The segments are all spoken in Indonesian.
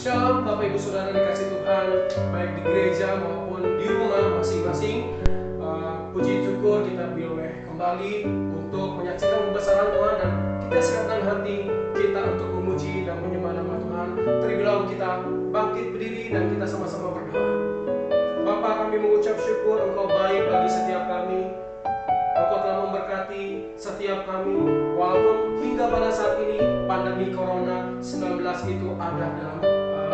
Shalom Bapak Ibu Saudara dikasih Tuhan, baik di gereja maupun di rumah masing-masing. Puji syukur kita boleh kembali untuk menyaksikan kebesaran Tuhan, dan kita siapkan hati kita untuk memuji dan menyembah nama Tuhan. Terlebih dahulu kita bangkit berdiri dan kita sama-sama berdoa. Bapa, kami mengucap syukur Engkau baik bagi setiap kami. Engkau telah memberkati setiap kami, walaupun hingga pada saat ini pandemi Corona 19 itu ada dalam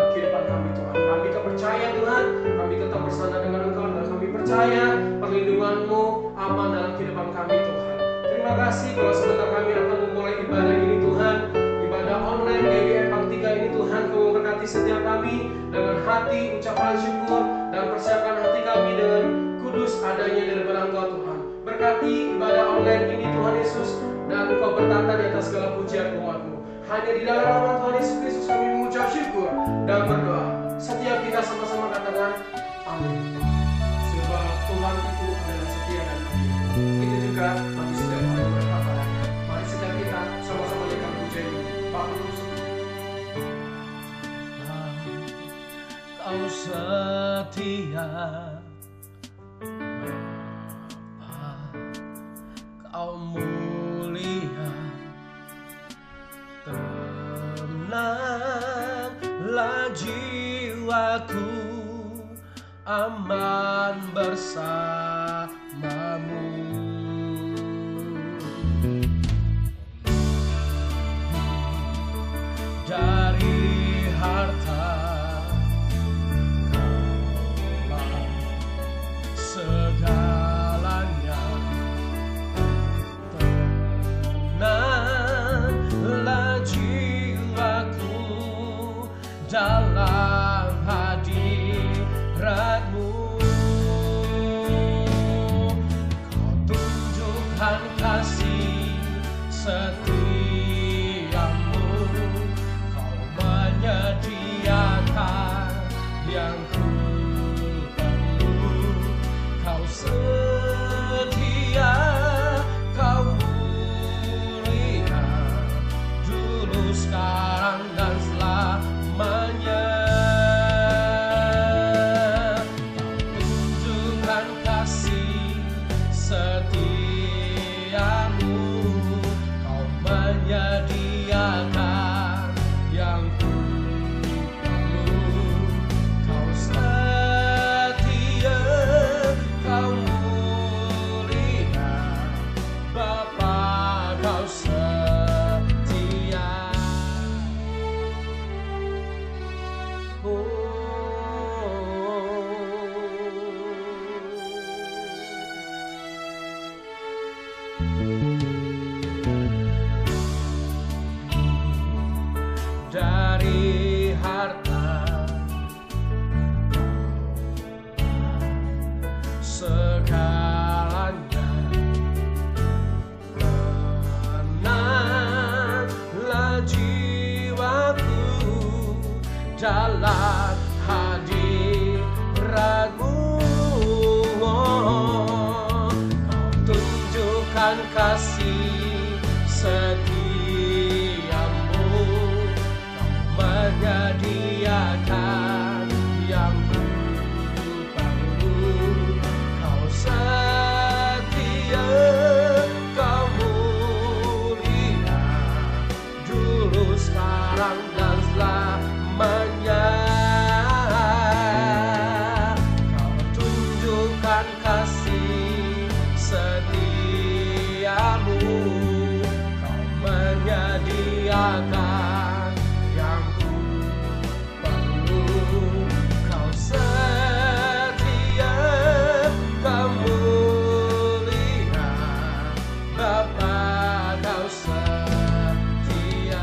kehidupan kami Tuhan. Kami tetap percaya Tuhan, kami tetap bersandar dengan Engkau, dan kami percaya perlindungan-Mu aman dalam kehidupan kami Tuhan. Terima kasih kalau sebentar kami akan memulai ibadah ini Tuhan, ibadah online GWM Pang 3 ini Tuhan. Kau memberkati setiap kami dengan hati ucapan syukur, dan persiapkan hati kami dengan kudus adanya daripada Engkau Tuhan. Berkati ibadah online ini Tuhan Yesus, dan Engkau bertata di atas segala pujian umat-Mu. Hanya di dalam nama Tuhan Yesus Kristus kami mengucap syukur dan berdoa. Setiap kita sama-sama katakan amin. Sebab Tuhan itu adalah setia dan adil. Itu juga bagi setiap orang yang berkata. Mari setiap kita sama-sama nyanyikan pujian ini. Bapak Kau setia, Kau mulia, tenanglah jiwaku, aman bersamamu. Dari harta kaulah segalanya, tenanglah jiwaku dalam hadirat-Mu. Kau tunjukkan kasih setiamu, Kau menyediakan yang ku perlu. Kau setia, Kau mulia, dulu, sekarang, dan selamanya. Kau tunjukkan kasih setiamu, Kau menyediakan yang ku perlu. Kau setia, Kau mulia, Bapa, Kau setia. Dari harta segalanya, tenanglah jiwaku dalam hadirat-Mu. Kau tunjukkan kasih setiamu, Kau menyediakan yang ku perlu. Kau setia, Kau mulia, dulu, sekarang, dan selamanya. Kau tunjukkan kasih setiamu, Kau menyediakan yang ku perlu. Kau setia, Kau mulia, Bapa, Kau setia.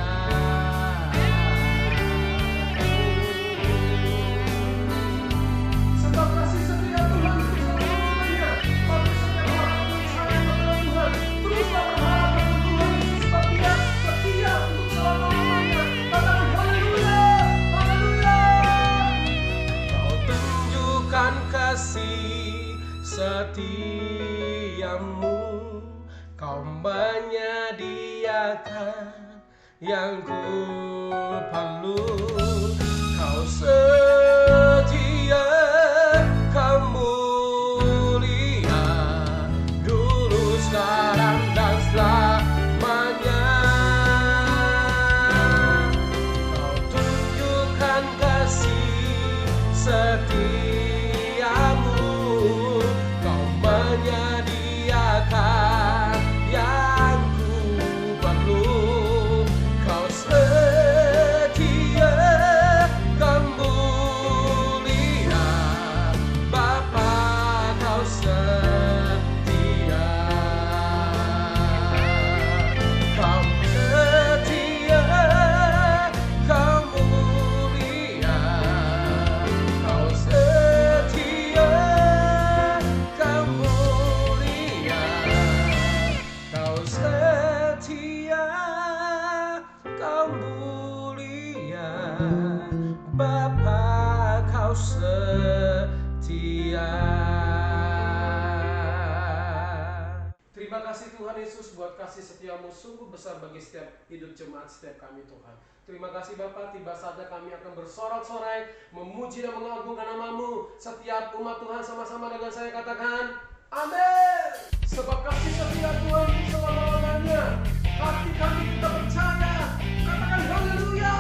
sebab kasih setia Tuhan itu selamanya. Bagi setiap orang yang percaya kepada Tuhan, teruslah berharap pada Tuhan Yesus, sebab Dia setia untuk selama-lamanya. Katakan haleluya, haleluya. Kau tunjukkan kasih setiamu, Kau menyediakan yang ku perlu. Kau setia. Terima kasih Tuhan Yesus buat kasih setiamu sungguh besar bagi setiap hidup jemaat setiap kami Tuhan. Terima kasih Bapa, tiba saatnya kami akan bersorak-sorai memuji dan mengagungkan nama-Mu. Setiap umat Tuhan sama-sama dengan saya katakan amin. Sebab kasih setia Tuhan selama-lamanya, hati kami kita percaya. Katakan haleluya.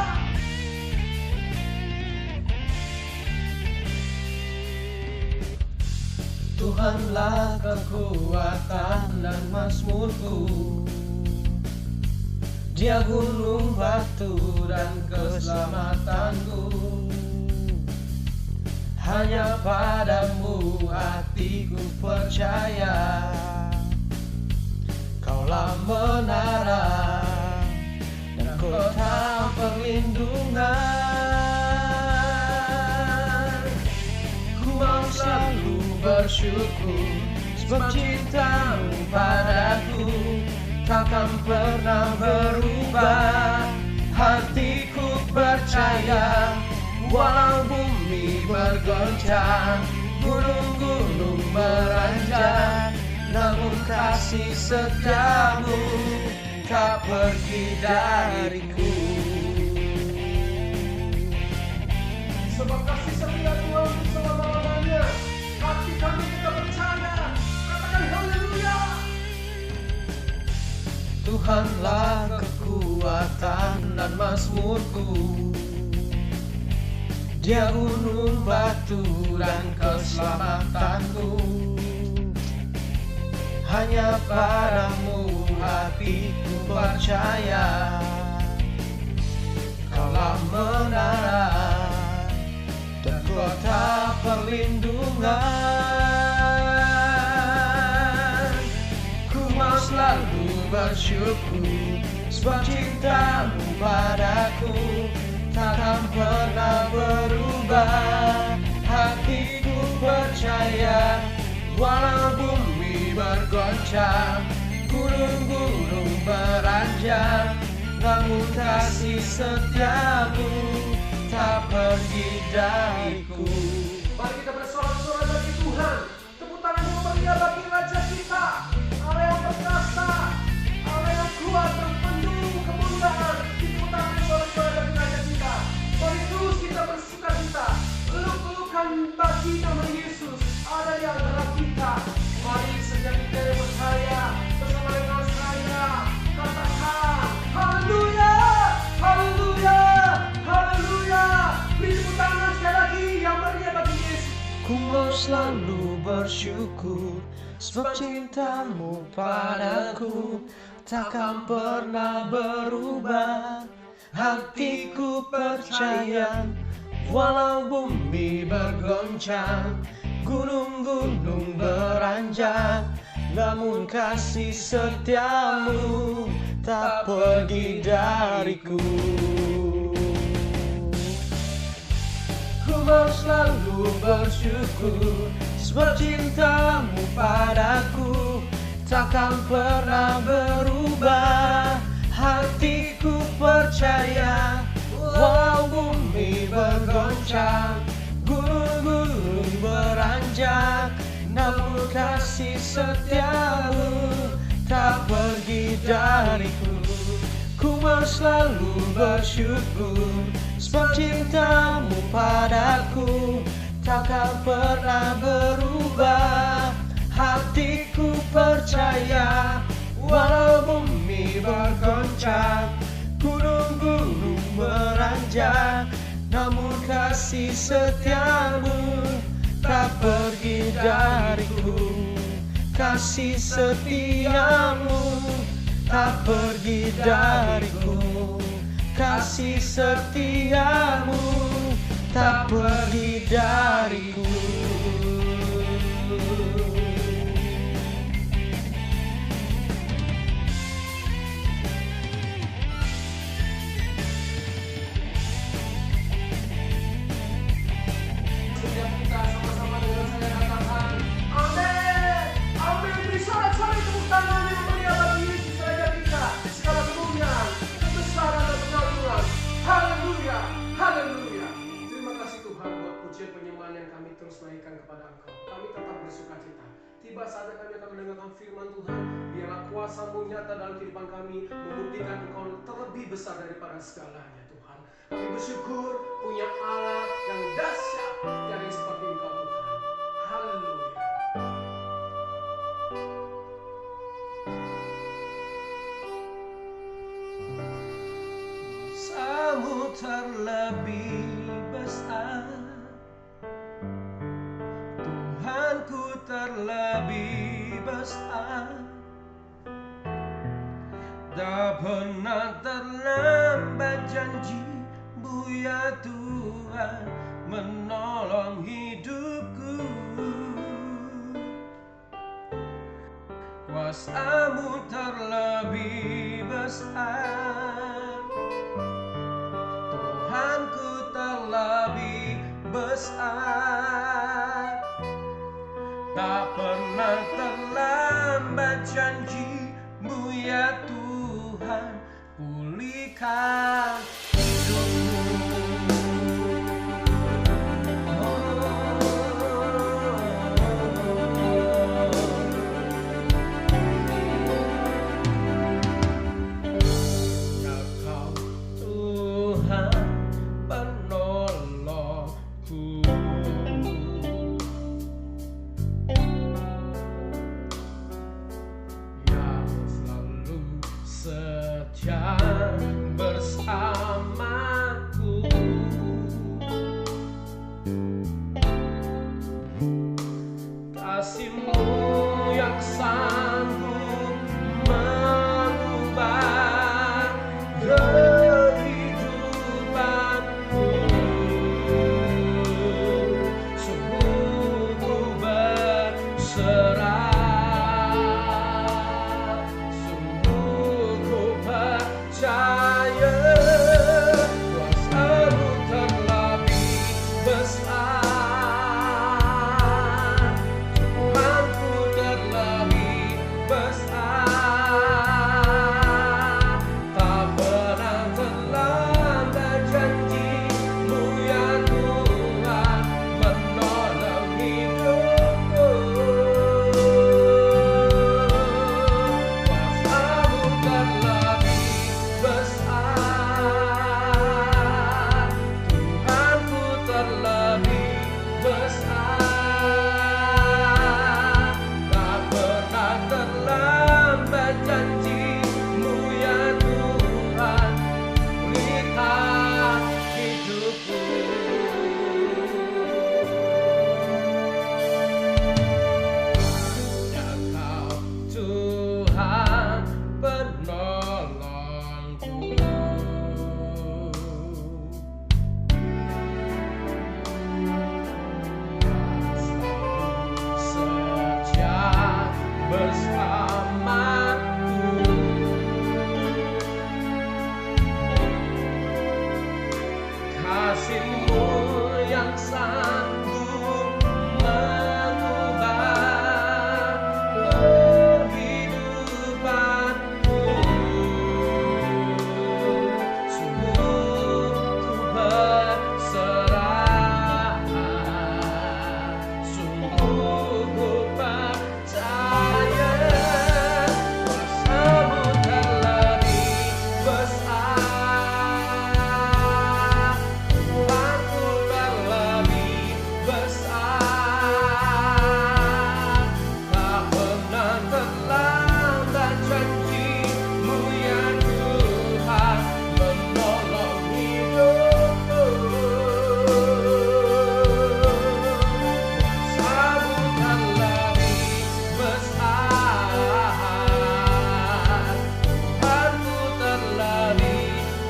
Tuhanlah kekuatan dan mazmurku, Dia gunung batu dan keselamatanku. Hanya padamu hatiku percaya, Kaulah menara dan kota perlindungan. Ku mau selalu bersyukur sebab cintamu padaku takkan pernah berubah. Hatiku percaya walau bumi bergoncang, gunung-gunung beranjak, namun kasih setiamu tak pergi dariku. Sebab kasih setia Tuhan selama-lamanya, hati kami kita percaya. Katakan haleluya. Tuhanlah kekuatan dan mazmurku, Dia gunung batu dan keselamatanku. Hanya padamu hatiku percaya, Kaulah menara dan kota perlindungan. Ku mau selalu bersyukur sebab cintamu padaku takkan pernah berubah. Hatiku percaya walau bumi bergoncang, gunung-gunung beranjak, namun kasih setiamu tak pergi dariku. Mari kita bersorak-sorai bagi Tuhan. Tepuk tangan yang meriah bagi Raja kita, Allah yang perkasa, Allah yang kuat dan penuh kemuliaan. Tepuk tangan yang sorak-sorai bagi Raja kita. Mari terus kita bersukacita, peluk-pelukan bagi nama Yesus ada di antara kita. Mari sejak kita yang percaya bersama dengan saya katakan haleluya, haleluya, haleluya. Beri tepuk tangan sekali lagi yang meriah bagi Yesus. Ku mau selalu bersyukur sebab cintamu padaku takkan pernah berubah. Hatiku percaya walau bumi bergoncang, gunung-gunung beranjak, namun kasih setiamu tak pergi dariku. Ku mau selalu bersyukur sebab cintamu padaku takkan pernah berubah. Hatiku percaya walau bumi bergoncang, gunung-gunung beranjak, namun kasih setiamu tak pergi dariku. Ku mau selalu bersyukur sebab cintamu padaku takkan pernah berubah. Hatiku percaya walau bumi bergoncang, gunung-gunung beranjak, namun kasih setiamu tak pergi dariku. Kasih setiamu tak pergi dariku. Kasih setiamu tak pergi dariku. Setiap kita sama-sama dengan saya katakan amin, amin. Beri sorak-sorai tepuk tangan yang meriah bagi Yesus Raja kita. Segala kemuliaan, kebesaran dan pengagungan. Haleluya, haleluya. Terima kasih Tuhan buat pujian penyembahan yang kami terus naikkan kepada Engkau. Kami tetap bersuka cita. Tiba saatnya kami akan mendengarkan firman Tuhan. Biarlah kuasa-Mu nyata dalam kehidupan kami, membuktikan Engkau terlebih besar daripada segalanya Tuhan. Kami bersyukur punya Allah yang dahsyat, tiada yang seperti Engkau Tuhan. Haleluya. Kuasa-Mu terlebih besar, Tuhanku terlebih besar. Tak pernah terlambat janji-Mu ya Tuhan menolong hidupku. Kuasa-Mu terlebih besar, Tuhanku terlebih besar. Tak pernah terlambat janji-Mu ya Tuhan, pulihkan hidupku. Ya Kau Tuhan penolongku, yang selalu setia bersamaku. Kasih-Mu yang sanggup mengubah kehidupanku. Sungguh ku berserah, sungguh ku percaya. Kuasa-Mu terlebih besar, Tuhanku terlebih besar. Tak pernah terlambat janji-Mu ya Tuhan menolong hidupku. Kuasa-Mu terlebih besar, Tuhanku terlebih besar. Tak pernah terlambat janji-Mu ya Tuhan, pulihkan hidupku. Ya Kau Tuhan penolongku, setia bersamaku. Kasih-Mu yang sanggup mengubah kehidupanku. Sungguh ku berserah, sungguh ku percaya. Kuasa-Mu terlebih besar, Tuhanku terlebih besar. Tak pernah terlambat janji-Mu ya Tuhan menolong hidupku. Kuasa-Mu terlebih besar, Tuhanku terlebih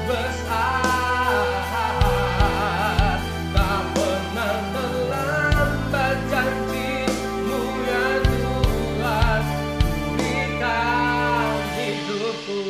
besar. Tak pernah terlambat janji-Mu ya Tuhan, pulihkan hidupku.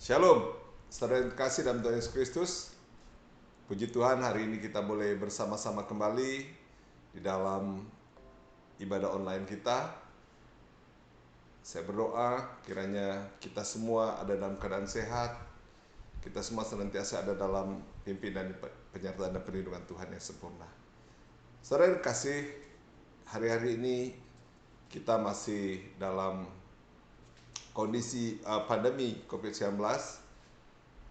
Shalom, saudara yang kasih dalam Tuhan Yesus Kristus. Puji Tuhan, hari ini kita boleh bersama-sama kembali di dalam ibadah online kita. Saya berdoa kiranya kita semua ada dalam keadaan sehat, kita semua senantiasa ada dalam pimpinan, penyertaan dan perlindungan Tuhan yang sempurna. Saudara yang kasih, hari-hari ini kita masih dalam kondisi pandemi COVID-19.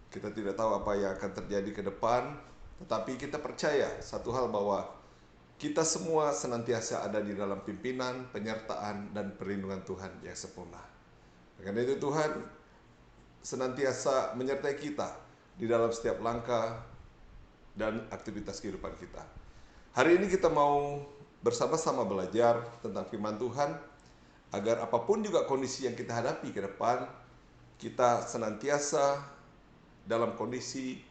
Kita tidak tahu apa yang akan terjadi ke depan, tetapi kita percaya satu hal, bahwa kita semua senantiasa ada di dalam pimpinan, penyertaan, dan perlindungan Tuhan yang sempurna. Karena itu Tuhan senantiasa menyertai kita di dalam setiap langkah dan aktivitas kehidupan kita. Hari ini kita mau bersama-sama belajar tentang firman Tuhan, agar apapun juga kondisi yang kita hadapi ke depan, kita senantiasa dalam kondisi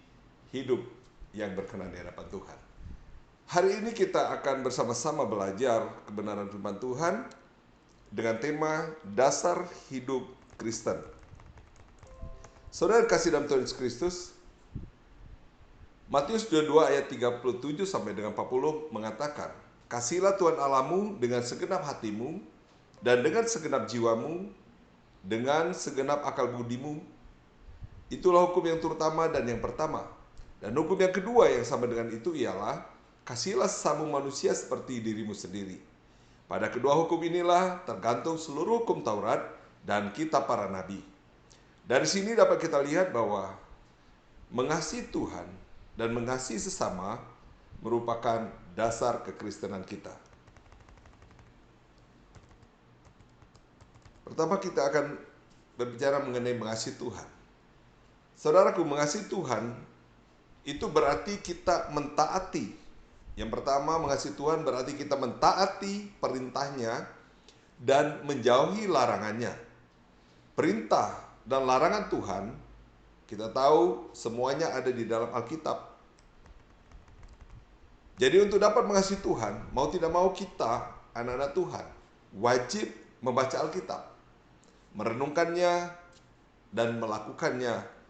hidup yang berkenan di hadapan Tuhan. Hari ini kita akan bersama-sama belajar kebenaran firman Tuhan dengan tema dasar hidup Kristen. Saudara kasih dalam Tuhan Yesus Kristus, Matius 22 ayat 37 sampai dengan 40 mengatakan, "Kasihilah Tuhan Allahmu dengan segenap hatimu, dan dengan segenap jiwamu, dengan segenap akal budimu." Itulah hukum yang terutama dan yang pertama. Dan hukum yang kedua yang sama dengan itu ialah, kasihilah sesama manusia seperti dirimu sendiri. Pada kedua hukum inilah tergantung seluruh hukum Taurat dan kitab para nabi. Dari sini dapat kita lihat bahwa mengasihi Tuhan dan mengasihi sesama merupakan dasar kekristenan kita. Pertama kita akan berbicara mengenai mengasihi Tuhan. Saudaraku, mengasihi Tuhan itu berarti kita mentaati. Yang pertama, mengasihi Tuhan berarti kita mentaati perintahnya dan menjauhi larangannya. Perintah dan larangan Tuhan, kita tahu semuanya ada di dalam Alkitab. Jadi untuk dapat mengasihi Tuhan, mau tidak mau kita, anak-anak Tuhan, wajib membaca Alkitab, merenungkannya, dan melakukannya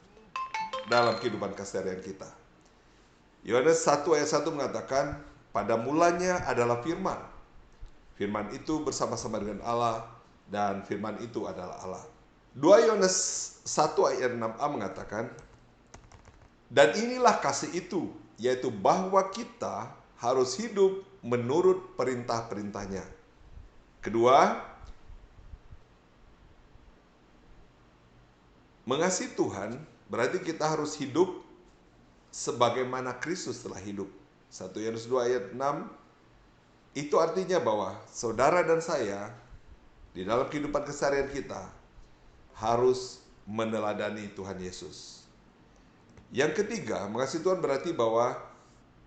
dalam kehidupan keseharian kita. Yohanes 1 ayat 1 mengatakan, pada mulanya adalah firman. Firman itu bersama-sama dengan Allah, dan firman itu adalah Allah. 2 Yohanes 1 ayat 6a mengatakan, dan inilah kasih itu, yaitu bahwa kita harus hidup menurut perintah-perintahnya. Kedua, mengasihi Tuhan berarti kita harus hidup sebagaimana Kristus telah hidup. 1 Yohanes 2 ayat 6, itu artinya bahwa saudara dan saya di dalam kehidupan keseharian kita harus meneladani Tuhan Yesus. Yang ketiga, mengasihi Tuhan berarti bahwa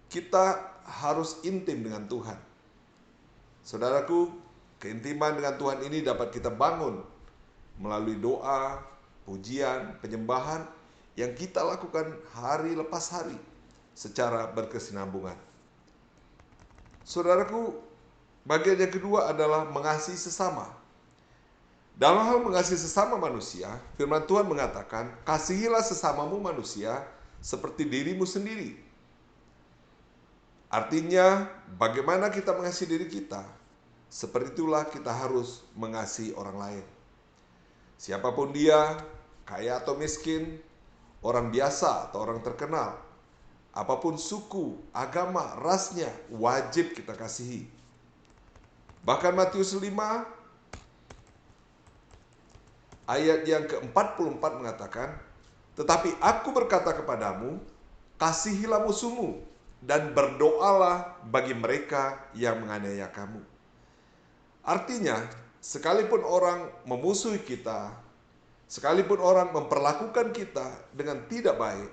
kita harus intim dengan Tuhan. Saudaraku, keintiman dengan Tuhan ini dapat kita bangun melalui doa, pujian, penyembahan yang kita lakukan hari lepas hari secara berkesinambungan. Saudaraku, bagian yang kedua adalah mengasihi sesama. Dalam hal mengasihi sesama manusia, firman Tuhan mengatakan, kasihilah sesamamu manusia seperti dirimu sendiri. Artinya, bagaimana kita mengasihi diri kita, seperti itulah kita harus mengasihi orang lain. Siapapun dia, kaya atau miskin, orang biasa atau orang terkenal, apapun suku, agama, rasnya, wajib kita kasihi. Bahkan Matius 5 ayat yang ke-44 mengatakan, tetapi aku berkata kepadamu, kasihilah musuhmu dan berdoalah bagi mereka yang menganiaya kamu. Artinya, sekalipun orang memusuhi kita, sekalipun orang memperlakukan kita dengan tidak baik,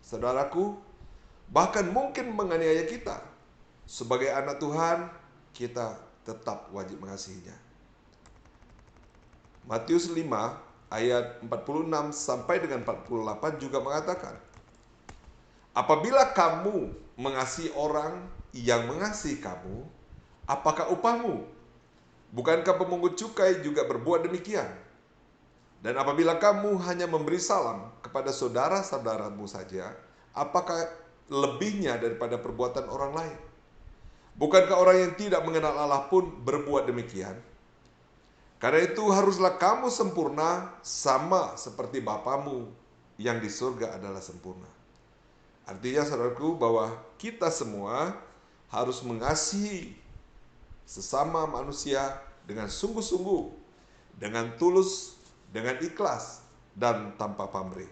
saudaraku, bahkan mungkin menganiaya kita, sebagai anak Tuhan, kita tetap wajib mengasihinya. Matius 5 ayat 46 sampai dengan 48 juga mengatakan, apabila kamu mengasihi orang yang mengasihi kamu, apakah upahmu? Bukankah pemungut cukai juga berbuat demikian? Dan apabila kamu hanya memberi salam kepada saudara-saudaramu saja, apakah lebihnya daripada perbuatan orang lain? Bukankah orang yang tidak mengenal Allah pun berbuat demikian? Karena itu haruslah kamu sempurna sama seperti Bapamu yang di surga adalah sempurna. Artinya saudaraku bahwa kita semua harus mengasihi sesama manusia dengan sungguh-sungguh, dengan tulus, dengan ikhlas, dan tanpa pamrih.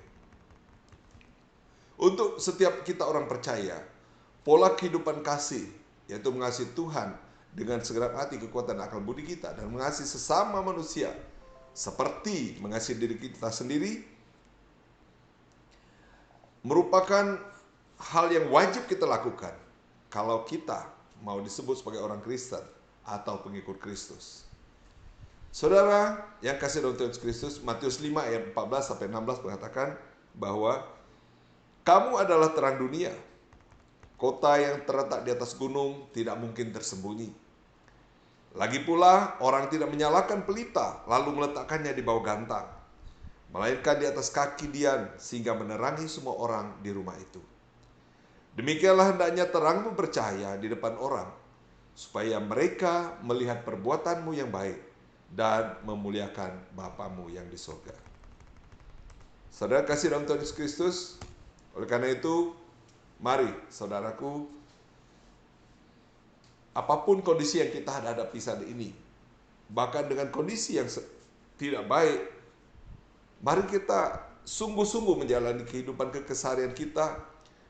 Untuk setiap kita orang percaya, pola kehidupan kasih, yaitu mengasihi Tuhan dengan segenap hati, kekuatan, akal budi kita, dan mengasihi sesama manusia seperti mengasihi diri kita sendiri, merupakan hal yang wajib kita lakukan kalau kita mau disebut sebagai orang Kristen atau pengikut Kristus. Saudara yang kasih dalam Tuhan Yesus Kristus, Matius 5 ayat 14-16 mengatakan bahwa kamu adalah terang dunia. Kota yang terletak di atas gunung tidak mungkin tersembunyi. Lagi pula, orang tidak menyalakan pelita lalu meletakkannya di bawah gantang, melainkan di atas kaki dian sehingga menerangi semua orang di rumah itu. Demikianlah hendaknya terangmu bercahaya di depan orang, supaya mereka melihat perbuatanmu yang baik dan memuliakan Bapamu yang di surga. Saudara kasih dalam Tuhan Yesus Kristus, oleh karena itu, mari saudaraku, apapun kondisi yang kita hadapi saat ini, bahkan dengan kondisi yang tidak baik, mari kita sungguh-sungguh menjalani kehidupan keseharian kita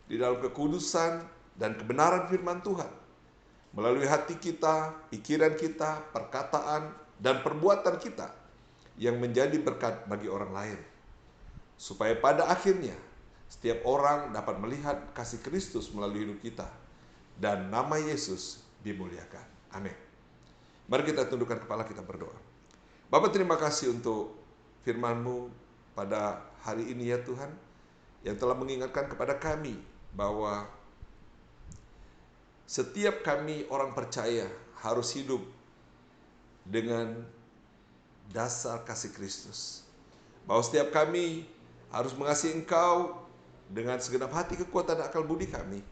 di dalam kekudusan dan kebenaran firman Tuhan. Melalui hati kita, pikiran kita, perkataan, dan perbuatan kita yang menjadi berkat bagi orang lain. Supaya pada akhirnya setiap orang dapat melihat kasih Kristus melalui hidup kita dan nama Yesus dimuliakan. Amin. Mari kita tundukkan kepala, kita berdoa. Bapa, terima kasih untuk firman-Mu pada hari ini ya Tuhan, yang telah mengingatkan kepada kami bahwa setiap kami orang percaya harus hidup dengan dasar kasih Kristus. Bahwa setiap kami harus mengasihi Engkau dengan segenap hati, kekuatan, akal budi kami,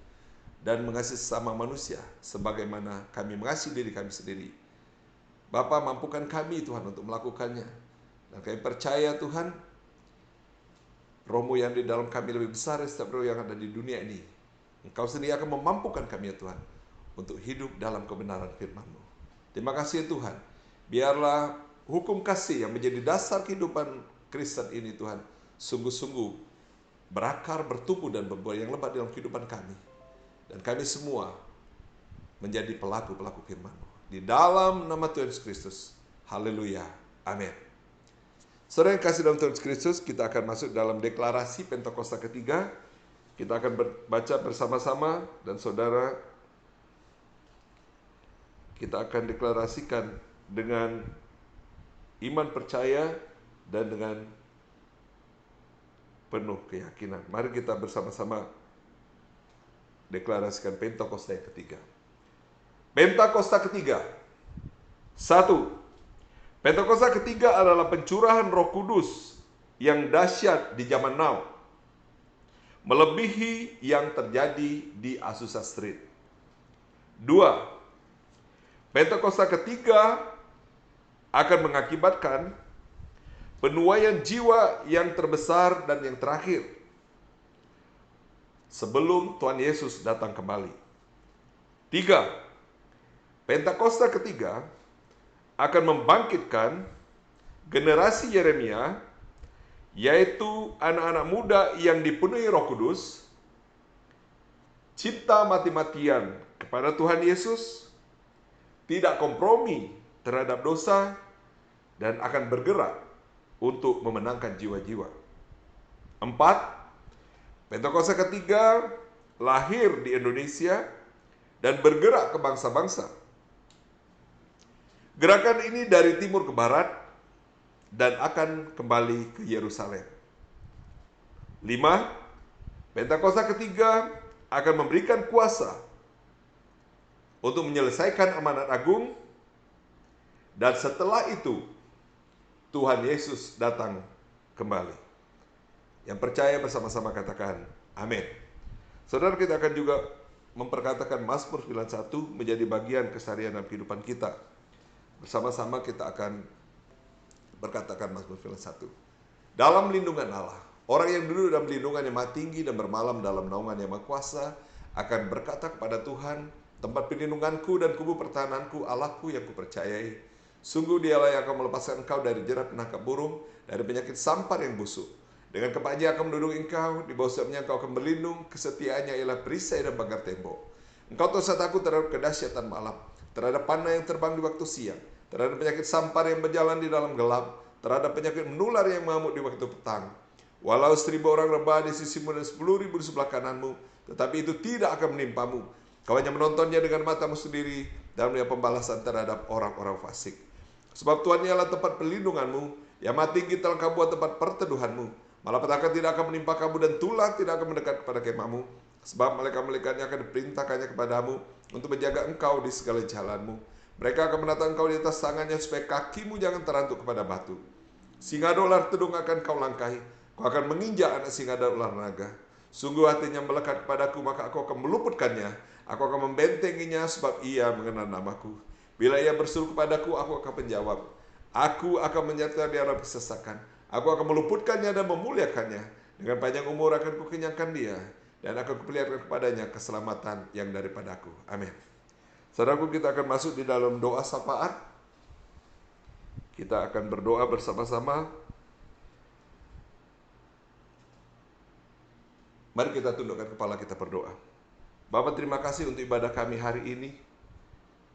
dan mengasihi sesama manusia sebagaimana kami mengasihi diri kami sendiri. Bapa, mampukan kami Tuhan untuk melakukannya. Dan kami percaya Tuhan, Roh-Mu yang di dalam kami lebih besar dari setiap roh yang ada di dunia ini. Engkau sendiri akan memampukan kami ya Tuhan untuk hidup dalam kebenaran firman-Mu. Terima kasih Tuhan. Biarlah hukum kasih yang menjadi dasar kehidupan Kristen ini Tuhan sungguh-sungguh berakar, bertumbuh, dan berbuah yang lebat dalam kehidupan kami. Dan kami semua menjadi pelaku-pelaku firman-Mu. Di dalam nama Tuhan Yesus Kristus. Haleluya. Amin. Saudara yang kasih dalam Tuhan Yesus Kristus, kita akan masuk dalam deklarasi Pentakosta ketiga. Kita akan baca bersama-sama, dan saudara, kita akan deklarasikan dengan iman percaya dan dengan penuh keyakinan. Mari kita bersama-sama deklarasikan Pentakosta yang ketiga. Pentakosta ketiga. 1. Pentakosta ketiga adalah pencurahan Roh Kudus yang dahsyat di zaman now, melebihi yang terjadi di Azusa Street. 2. Pentakosta ketiga akan mengakibatkan penuaian jiwa yang terbesar dan yang terakhir sebelum Tuhan Yesus datang kembali. 3. Pentakosta ketiga akan membangkitkan generasi Yeremia, yaitu anak-anak muda yang dipenuhi Roh Kudus, cinta mati-matian kepada Tuhan Yesus, tidak kompromi terhadap dosa, dan akan bergerak untuk memenangkan jiwa-jiwa. 4. Pentakosta ketiga lahir di Indonesia dan bergerak ke bangsa-bangsa. Gerakan ini dari timur ke barat dan akan kembali ke Yerusalem. 5. Pentakosta ketiga akan memberikan kuasa untuk menyelesaikan amanat agung, dan setelah itu Tuhan Yesus datang kembali. Yang percaya bersama-sama katakan amin. Saudara, kita akan juga memperkatakan Mazmur 91 menjadi bagian keseharian dalam kehidupan kita. Bersama-sama kita akan berkatakan Mazmur 91. Dalam lindungan Allah, orang yang duduk dalam lindungan yang maha tinggi dan bermalam dalam naungan yang maha kuasa akan berkata kepada Tuhan, tempat perlindunganku dan kubu pertahananku, Allahku yang kupercayai. Sungguh dialah yang akan melepaskan engkau dari jerat penangkap burung, dari penyakit sampar yang busuk. Dengan kepaknya akan menduduki engkau, di bawah sayapnya engkau akan berlindung, kesetiaannya ialah perisai dan pagar tembok. Engkau tak takut terhadap kedahsyatan malam, terhadap panah yang terbang di waktu siang, terhadap penyakit sampar yang berjalan di dalam gelap, terhadap penyakit menular yang mengamuk di waktu petang. Walau 1.000 orang rebah di sisimu dan 10.000 di sebelah kananmu, tetapi itu tidak akan menimpamu. Kau hanya menontonnya dengan matamu sendiri dan melihat pembalasan terhadap orang-orang fasik. Sebab Tuhan ialah tempat perlindunganmu, yang maha tinggi telah kau buat tempat perteduhanmu. Malapetaka tidak akan menimpa kamu dan tulah tidak akan mendekat kepada kemahmu. Sebab malaikat-malaikatnya akan diperintahkannya kepadamu untuk menjaga engkau di segala jalanmu. Mereka akan menatang engkau di atas tangannya supaya kakimu jangan terantuk kepada batu. Singa ular tedung akan kau langkahi. Kau akan menginjak anak singa dan ular naga. Sungguh hatinya melekat kepadaku, maka aku akan meluputkannya. Aku akan membentenginya sebab ia mengenal namaku. Bila ia berseru kepadaku, aku akan menjawab. Aku akan menyertai dia dalam kesesakan. Aku akan meluputkannya dan memuliakannya. Dengan panjang umur akan kukenyangkan dia, dan akan kuperlihatkan kepadanya keselamatan yang daripadaku. Amin. Saudaraku, kita akan masuk di dalam doa syafaat. Kita akan berdoa bersama-sama. Mari kita tundukkan kepala, kita berdoa. Bapa, terima kasih untuk ibadah kami hari ini.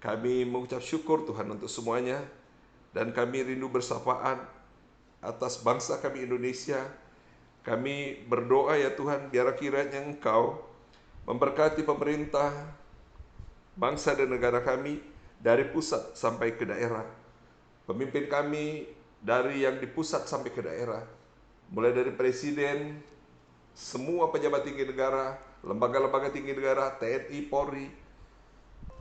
Kami mengucap syukur Tuhan untuk semuanya. Dan kami rindu bersyafaat atas bangsa kami Indonesia. Kami berdoa ya Tuhan, biar kiranya Engkau memberkati pemerintah, bangsa dan negara kami dari pusat sampai ke daerah. Pemimpin kami dari yang di pusat sampai ke daerah, mulai dari presiden, semua pejabat tinggi negara, lembaga-lembaga tinggi negara, TNI, Polri,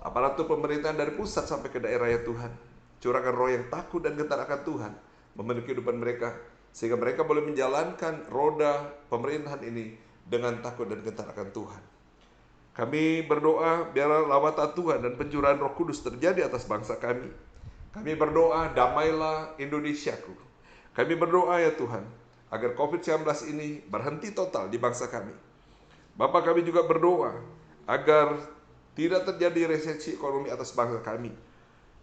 aparatur pemerintahan dari pusat sampai ke daerah ya Tuhan. Curahkan roh yang takut dan gentar akan Tuhan memenuhi kehidupan mereka, sehingga mereka boleh menjalankan roda pemerintahan ini dengan takut dan gentar akan Tuhan. Kami berdoa biarlah lawatan Tuhan dan pencurahan Roh Kudus terjadi atas bangsa kami. Kami berdoa, damailah Indonesiaku. Kami berdoa ya Tuhan, agar COVID-19 ini berhenti total di bangsa kami. Bapak, kami juga berdoa agar tidak terjadi resesi ekonomi atas bangsa kami.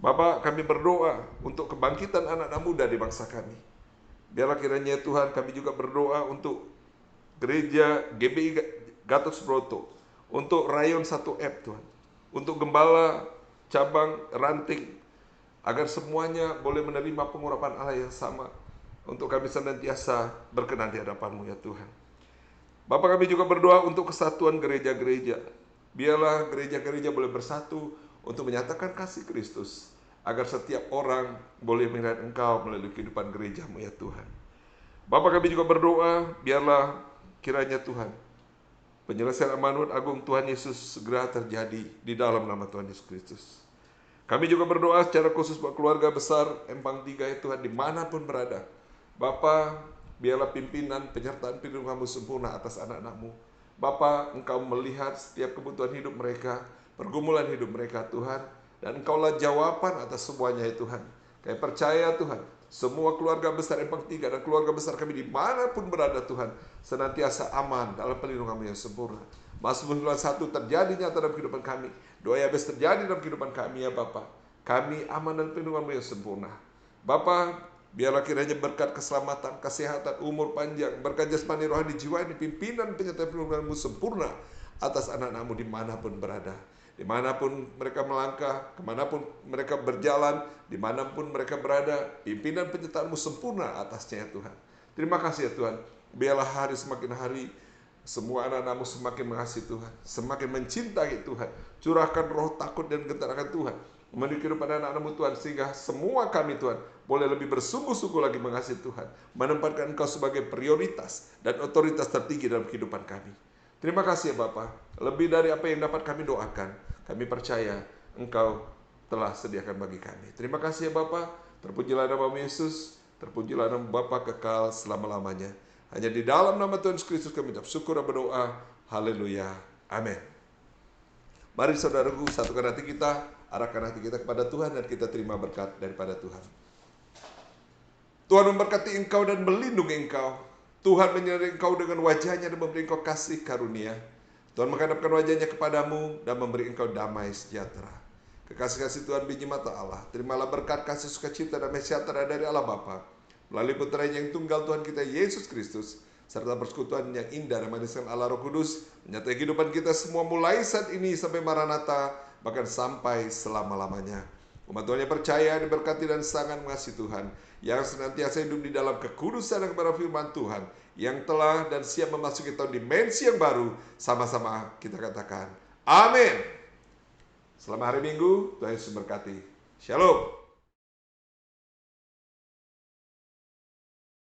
Bapak, kami berdoa untuk kebangkitan anak-anak muda di bangsa kami. Biarlah kiranya Tuhan, kami juga berdoa untuk gereja GBI Gatot Subroto, untuk Rayon 1F Tuhan, untuk gembala cabang Ranting, agar semuanya boleh menerima pengurapan Allah yang sama, untuk kami senantiasa berkenan di hadapan-Mu ya Tuhan. Bapak, kami juga berdoa untuk kesatuan gereja-gereja. Biarlah gereja-gereja boleh bersatu untuk menyatakan kasih Kristus, agar setiap orang boleh melihat Engkau melalui kehidupan gereja-Mu ya Tuhan. Bapak, kami juga berdoa, biarlah kiranya Tuhan, penyelesaian amanat agung Tuhan Yesus segera terjadi di dalam nama Tuhan Yesus Kristus. Kami juga berdoa secara khusus buat keluarga besar Empang 3 ya Tuhan, dimanapun berada. Bapa, biarlah pimpinan penyertaan perlindungan-Mu sempurna atas anak-anak-Mu. Bapa, Engkau melihat setiap kebutuhan hidup mereka, pergumulan hidup mereka Tuhan, dan Engkaulah jawaban atas semuanya ya Tuhan. Kami percaya Tuhan, semua keluarga besar Empang 3 dan keluarga besar kami dimanapun berada Tuhan, senantiasa aman dalam perlindungan-Mu yang sempurna. Mazmur 91 terjadi nyata dalam kehidupan kami. Doa Yabes terjadi dalam kehidupan kami ya Bapa. Kami aman dalam perlindungan-Mu yang sempurna. Bapa, biarlah kiranya berkat keselamatan, kesehatan, umur panjang, berkat jasmani, rohani, jiwa ini, pimpinan penyertaan perlindungan-Mu sempurna atas anak-anak-Mu dimanapun berada. Dimanapun mereka melangkah, kemanapun mereka berjalan, dimanapun mereka berada, pimpinan penyertaan-Mu sempurna atasnya ya Tuhan. Terima kasih ya Tuhan. Biarlah hari semakin hari, semua anak-anak-Mu semakin mengasihi Tuhan, semakin mencintai Tuhan. Curahkan roh takut dan gentar akan Tuhan memenuhi kehidupan anak-anak-Mu Tuhan, sehingga semua kami Tuhan boleh lebih bersungguh-sungguh lagi mengasihi Tuhan, menempatkan Engkau sebagai prioritas dan otoritas tertinggi dalam kehidupan kami. Terima kasih ya Bapa, lebih dari apa yang dapat kami doakan, kami percaya Engkau telah sediakan bagi kami. Terima kasih ya Bapa, terpujilah nama Yesus. Terpujilah nama Bapa kekal selama-lamanya. Hanya di dalam nama Tuhan Yesus Kristus kami ucap syukur dan berdoa. Haleluya. Amin. Mari saudaraku, satukan hati kita, arahkan hati kita kepada Tuhan, dan kita terima berkat daripada Tuhan. Tuhan memberkati engkau dan melindungi engkau. Tuhan menyertai engkau dengan wajahnya dan memberi engkau kasih karunia. Tuhan menghadapkan wajahnya kepadamu dan memberi engkau damai sejahtera. Kekasih-kasih Tuhan biji mata Allah, terimalah berkat kasih sukacita dan sejahtera dari Allah Bapa melalui putranya yang tunggal Tuhan kita Yesus Kristus, serta persekutuan yang indah dan manis dengan Allah Roh Kudus menyertai kehidupan kita semua mulai saat ini sampai Maranatha, bahkan sampai selama-lamanya. Umat Tuhan yang percaya, diberkati dan sangat mengasihi Tuhan, yang senantiasa hidup di dalam kekudusan dan kebenaran firman Tuhan, yang telah dan siap memasuki tahun dimensi yang baru, sama-sama kita katakan amin. Selamat hari Minggu, Tuhan Yesus memberkati. Shalom.